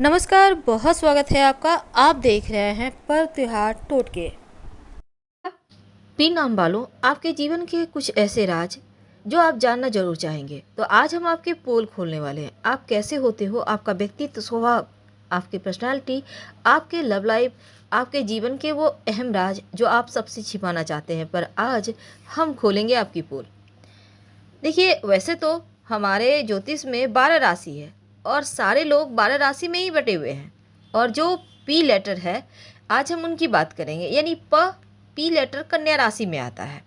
नमस्कार, बहुत स्वागत है आपका। आप देख रहे हैं पर त्योहार टोटके। पी नाम वालों, आपके जीवन के कुछ ऐसे राज जो आप जानना जरूर चाहेंगे। तो आज हम आपके पोल खोलने वाले हैं। आप कैसे होते हो, आपका व्यक्तित्व, स्वभाव, आपकी पर्सनालिटी, आपके लव लाइफ, आपके जीवन के वो अहम राज जो आप सबसे छिपाना चाहते हैं, पर आज हम खोलेंगे आपकी पोल। देखिए, वैसे तो हमारे ज्योतिष में 12 राशि है और सारे लोग 12 राशि में ही बटे हुए हैं। और जो पी लेटर है, आज हम उनकी बात करेंगे। यानी पी लेटर कन्या राशि में आता है।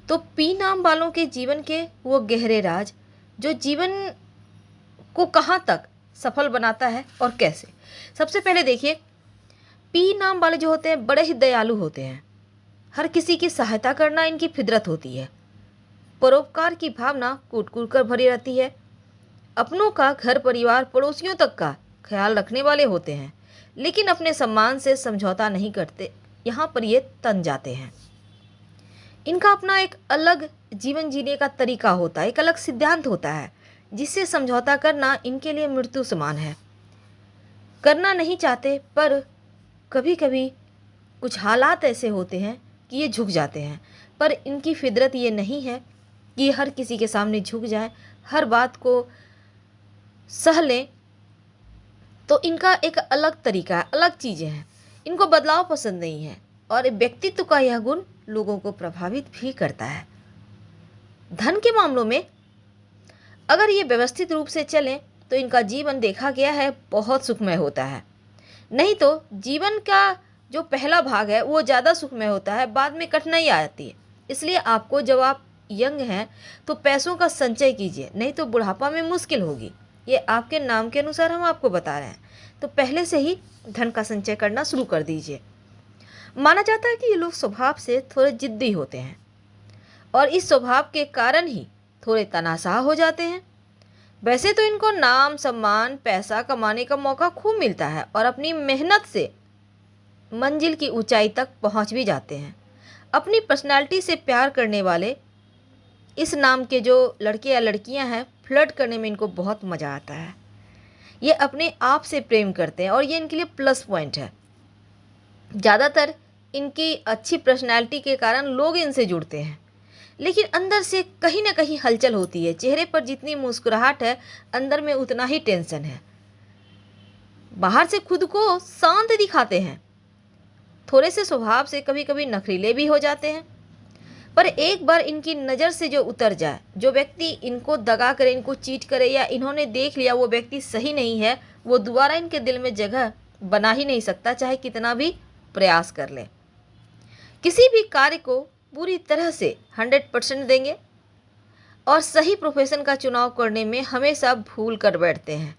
तो पी नाम वालों के जीवन के वो गहरे राज जो जीवन को कहाँ तक सफल बनाता है और कैसे। सबसे पहले देखिए, पी नाम वाले जो होते हैं बड़े ही दयालु होते हैं। हर किसी की सहायता करना इनकी फितरत होती है। परोपकार की भावना कूट कूट कर भरी रहती है। अपनों का, घर परिवार, पड़ोसियों तक का ख्याल रखने वाले होते हैं, लेकिन अपने सम्मान से समझौता नहीं करते। यहाँ पर ये तन जाते हैं। इनका अपना एक अलग जीवन जीने का तरीका होता है, एक अलग सिद्धांत होता है, जिससे समझौता करना इनके लिए मृत्यु समान है। करना नहीं चाहते, पर कभी कभी कुछ हालात ऐसे होते हैं कि ये झुक जाते हैं। पर इनकी फितरत ये नहीं है कि ये हर किसी के सामने झुक जाए, हर बात को सह लें। तो इनका एक अलग तरीका है, अलग चीज़ें हैं। इनको बदलाव पसंद नहीं है और व्यक्तित्व का यह गुण लोगों को प्रभावित भी करता है। धन के मामलों में अगर ये व्यवस्थित रूप से चलें तो इनका जीवन देखा गया है बहुत सुखमय होता है। नहीं तो जीवन का जो पहला भाग है वो ज़्यादा सुखमय होता है, बाद में कठिनाई आती है। इसलिए आपको, जब आप यंग हैं, तो पैसों का संचय कीजिए, नहीं तो बुढ़ापा में मुश्किल होगी। ये आपके नाम के अनुसार हम आपको बता रहे हैं। तो पहले से ही धन का संचय करना शुरू कर दीजिए। माना जाता है कि ये लोग स्वभाव से थोड़े जिद्दी होते हैं और इस स्वभाव के कारण ही थोड़े तनाशाह हो जाते हैं। वैसे तो इनको नाम, सम्मान, पैसा कमाने का मौका खूब मिलता है और अपनी मेहनत से मंजिल की ऊंचाई तक पहुंच भी जाते हैं। अपनी पर्सनालिटी से प्यार करने वाले इस नाम के जो लड़के या लड़कियां हैं, फ्लर्ट करने में इनको बहुत मज़ा आता है। ये अपने आप से प्रेम करते हैं और ये इनके लिए प्लस पॉइंट है। ज़्यादातर इनकी अच्छी पर्सनालिटी के कारण लोग इनसे जुड़ते हैं, लेकिन अंदर से कहीं ना कहीं हलचल होती है। चेहरे पर जितनी मुस्कुराहट है, अंदर में उतना ही टेंशन है। बाहर से खुद को शांत दिखाते हैं, थोड़े से स्वभाव से कभी कभी नखरीले भी हो जाते हैं। पर एक बार इनकी नज़र से जो उतर जाए, जो व्यक्ति इनको दगा करे, इनको चीट करे, या इन्होंने देख लिया वो व्यक्ति सही नहीं है, वो दोबारा इनके दिल में जगह बना ही नहीं सकता, चाहे कितना भी प्रयास कर ले। किसी भी कार्य को पूरी तरह से 100% देंगे और सही प्रोफेशन का चुनाव करने में हमेशा भूल कर बैठते हैं,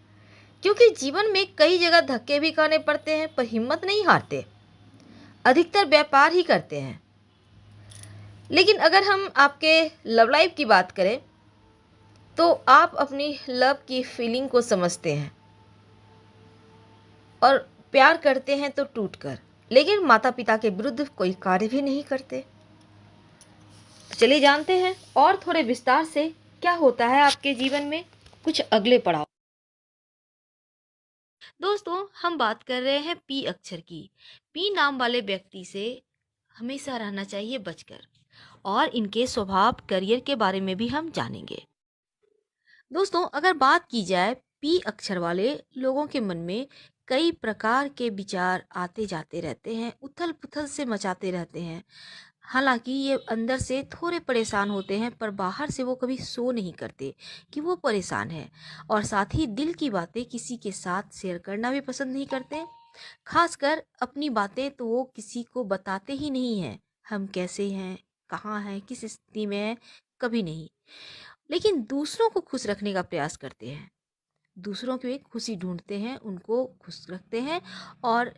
क्योंकि जीवन में कई जगह धक्के भी खाने पड़ते हैं, पर हिम्मत नहीं हारते। अधिकतर व्यापार ही करते हैं। लेकिन अगर हम आपके लव लाइफ की बात करें, तो आप अपनी लव की फीलिंग को समझते हैं और प्यार करते हैं तो टूट कर, लेकिन माता पिता के विरुद्ध कोई कार्य भी नहीं करते। तो चलिए जानते हैं और थोड़े विस्तार से क्या होता है आपके जीवन में कुछ अगले पड़ाव। दोस्तों, हम बात कर रहे हैं पी अक्षर की। पी नाम वाले व्यक्ति से हमेशा रहना चाहिए बचकर, और इनके स्वभाव, करियर के बारे में भी हम जानेंगे। दोस्तों, अगर बात की जाए, पी अक्षर वाले लोगों के मन में कई प्रकार के विचार आते जाते रहते हैं, उथल पुथल से मचाते रहते हैं। हालांकि ये अंदर से थोड़े परेशान होते हैं, पर बाहर से वो कभी शो नहीं करते कि वो परेशान है। और साथ ही दिल की बातें किसी के साथ शेयर करना भी पसंद नहीं करते। खासकर अपनी बातें तो वो किसी को बताते ही नहीं हैं। हम कैसे हैं, कहाँ हैं, किस स्थिति में हैं, कभी नहीं। लेकिन दूसरों को खुश रखने का प्रयास करते हैं, दूसरों की खुशी ढूंढते हैं, उनको खुश रखते हैं। और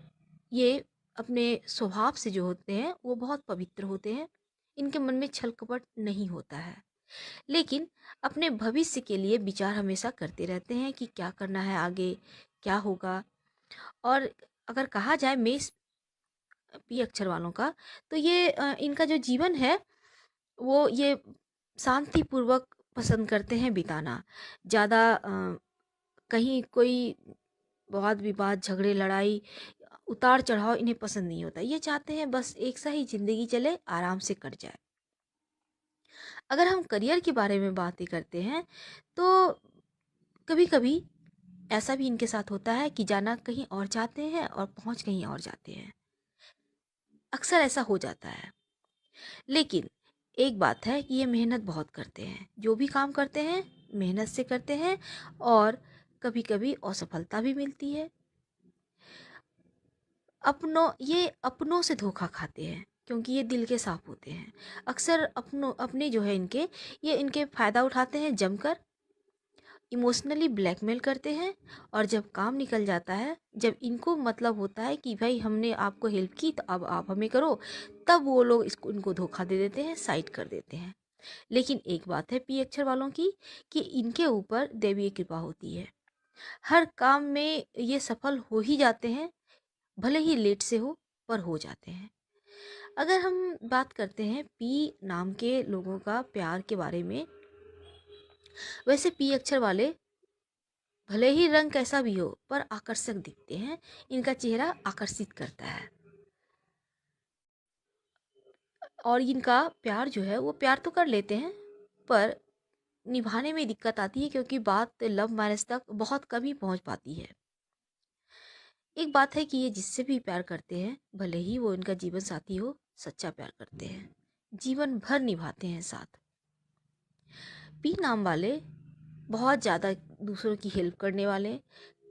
ये अपने स्वभाव से जो होते हैं वो बहुत पवित्र होते हैं। इनके मन में छल कपट नहीं होता है, लेकिन अपने भविष्य के लिए विचार हमेशा करते रहते हैं कि क्या करना है आगे, क्या होगा। और अगर कहा जाए मेष पी अक्षर वालों का, तो ये इनका जो जीवन है वो ये शांतिपूर्वक पसंद करते हैं बिताना। ज़्यादा कहीं कोई वाद विवाद, झगड़े, लड़ाई, उतार चढ़ाव इन्हें पसंद नहीं होता। ये चाहते हैं बस एक सा ही ज़िंदगी चले, आराम से कट जाए। अगर हम करियर के बारे में बातें करते हैं तो कभी कभी ऐसा भी इनके साथ होता है कि जाना कहीं और चाहते हैं और पहुंच कहीं और जाते हैं। अक्सर ऐसा हो जाता है। लेकिन एक बात है कि ये मेहनत बहुत करते हैं, जो भी काम करते हैं मेहनत से करते हैं, और कभी कभी असफलता भी मिलती है। ये अपनों से धोखा खाते हैं क्योंकि ये दिल के साफ होते हैं। अक्सर अपने जो है ये इनके फ़ायदा उठाते हैं जमकर, इमोशनली ब्लैकमेल करते हैं। और जब काम निकल जाता है, जब इनको मतलब होता है कि भाई हमने आपको हेल्प की तो अब आप हमें करो, तब वो लोग इनको धोखा दे देते हैं, साइड कर देते हैं। लेकिन एक बात है पी अक्षर वालों की, कि इनके ऊपर दैवीय कृपा होती है। हर काम में ये सफल हो ही जाते हैं, भले ही लेट से हो, पर हो जाते हैं। अगर हम बात करते हैं पी नाम के लोगों का प्यार के बारे में, वैसे पी अक्षर वाले भले ही रंग कैसा भी हो पर आकर्षक दिखते हैं। इनका चेहरा आकर्षित करता है। और इनका प्यार जो है वो प्यार तो कर लेते हैं, पर निभाने में दिक्कत आती है क्योंकि बात लव मैरिज तक बहुत कम ही पहुंच पाती है। एक बात है कि ये जिससे भी प्यार करते हैं, भले ही वो इनका जीवन साथी हो, सच्चा प्यार करते हैं, जीवन भर निभाते हैं साथ। पी नाम वाले बहुत ज़्यादा दूसरों की हेल्प करने वाले,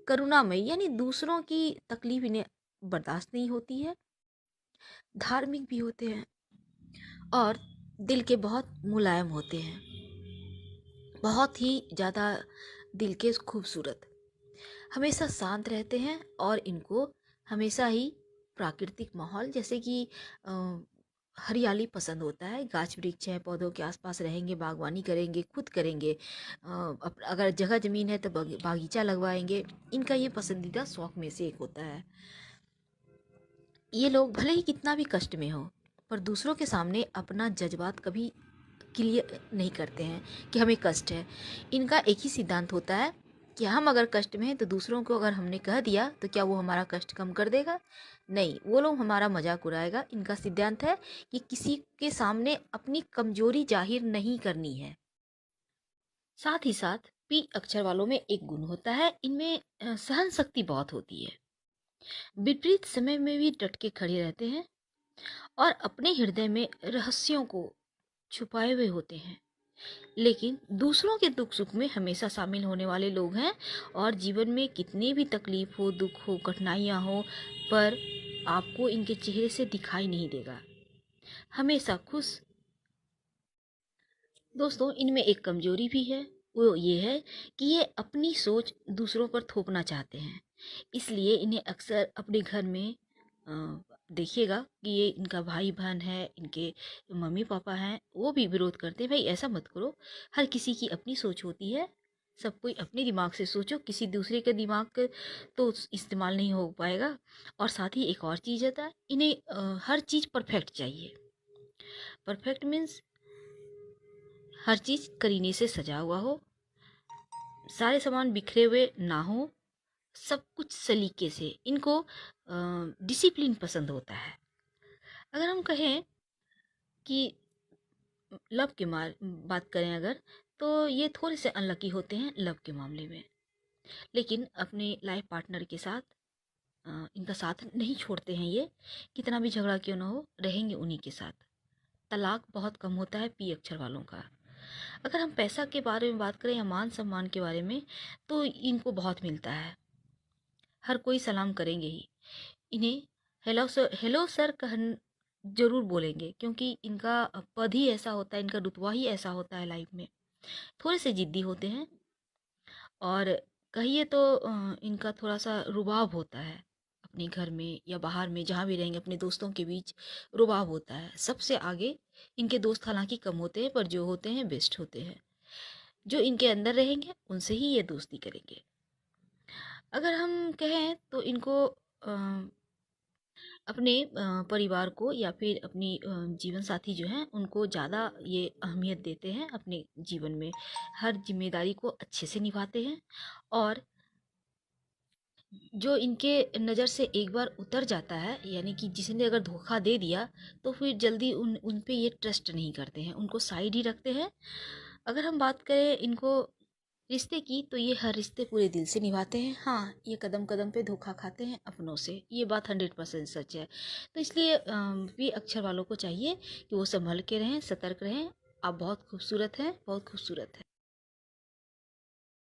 करुणामयी, यानी दूसरों की तकलीफ इन्हें बर्दाश्त नहीं होती है, धार्मिक भी होते हैं और दिल के बहुत मुलायम होते हैं, बहुत ही ज़्यादा दिल के खूबसूरत, हमेशा शांत रहते हैं। और इनको हमेशा ही प्राकृतिक माहौल, जैसे कि हरियाली पसंद होता है। गाछ वृक्ष है, पौधों के आसपास रहेंगे, बागवानी करेंगे, खुद करेंगे। अगर जगह ज़मीन है तो बागीचा लगवाएंगे। इनका ये पसंदीदा शौक में से एक होता है। ये लोग भले ही कितना भी कष्ट में हो, पर दूसरों के सामने अपना जज्बात कभी क्लियर नहीं करते हैं कि हमें कष्ट है। इनका एक ही सिद्धांत होता है कि हम अगर कष्ट में हैं तो दूसरों को अगर हमने कह दिया तो क्या वो हमारा कष्ट कम कर देगा? नहीं, वो लोग हमारा मजाक उड़ाएगा। इनका सिद्धांत है कि किसी के सामने अपनी कमजोरी जाहिर नहीं करनी है। साथ ही साथ पी अक्षर वालों में एक गुण होता है, इनमें सहन शक्ति बहुत होती है। विपरीत समय में भी डट के खड़े रहते हैं और अपने हृदय में रहस्यों को छुपाए हुए होते हैं। लेकिन दूसरों के दुख सुख में हमेशा शामिल होने वाले लोग हैं। और जीवन में कितनी भी तकलीफ हो, दुख हो, कठिनाइयाँ हो, पर आपको इनके चेहरे से दिखाई नहीं देगा, हमेशा खुश। दोस्तों, इनमें एक कमजोरी भी है, वो ये है कि ये अपनी सोच दूसरों पर थोपना चाहते हैं। इसलिए इन्हें अक्सर अपने घर में अ, देखिएगा कि ये इनका भाई बहन है, इनके मम्मी पापा हैं, वो भी विरोध करते हैं, भाई ऐसा मत करो। हर किसी की अपनी सोच होती है, सब कोई अपने दिमाग से सोचो, किसी दूसरे के दिमाग तो इस्तेमाल नहीं हो पाएगा। और साथ ही एक और चीज़ होता है, इन्हें हर चीज़ परफेक्ट चाहिए। परफेक्ट मीन्स हर चीज़ करीने से सजा हुआ हो, सारे सामान बिखरे हुए ना हो, सब कुछ सलीके से। इनको डिसिप्लिन पसंद होता है। अगर हम कहें कि लव के बात करें अगर, तो ये थोड़े से अनलकी होते हैं लव के मामले में। लेकिन अपने लाइफ पार्टनर के साथ इनका साथ नहीं छोड़ते हैं ये। कितना भी झगड़ा क्यों ना हो, रहेंगे उन्हीं के साथ। तलाक बहुत कम होता है पी अक्षर वालों का। अगर हम पैसा के बारे में बात करें या मान सम्मान के बारे में, तो इनको बहुत मिलता है, हर कोई सलाम करेंगे ही। इन्हें हेलो सर कह जरूर बोलेंगे, क्योंकि इनका पद ही ऐसा होता है, इनका रुतबा ही ऐसा होता है लाइफ में। थोड़े से जिद्दी होते हैं और कहिए तो इनका थोड़ा सा रुबाब होता है। अपने घर में या बाहर में जहाँ भी रहेंगे, अपने दोस्तों के बीच रुबाब होता है। सबसे आगे इनके दोस्त हालांकि कम होते हैं, पर जो होते हैं बेस्ट होते हैं। जो इनके अंदर रहेंगे उनसे ही ये दोस्ती करेंगे। अगर हम कहें तो इनको अपने परिवार को या फिर अपनी जीवन साथी जो हैं उनको ज़्यादा ये अहमियत देते हैं अपने जीवन में। हर जिम्मेदारी को अच्छे से निभाते हैं और जो इनके नज़र से एक बार उतर जाता है, यानी कि जिसने अगर धोखा दे दिया तो फिर जल्दी उन पे ये ट्रस्ट नहीं करते हैं, उनको साइड ही रखते हैं। अगर हम बात करें इनको रिश्ते की, तो ये हर रिश्ते पूरे दिल से निभाते हैं। हाँ, ये कदम कदम पे धोखा खाते हैं अपनों से, ये बात 100% सच है। तो इसलिए भी अक्षर वालों को चाहिए कि वो संभल के रहें, सतर्क रहें। आप बहुत खूबसूरत हैं, बहुत खूबसूरत हैं।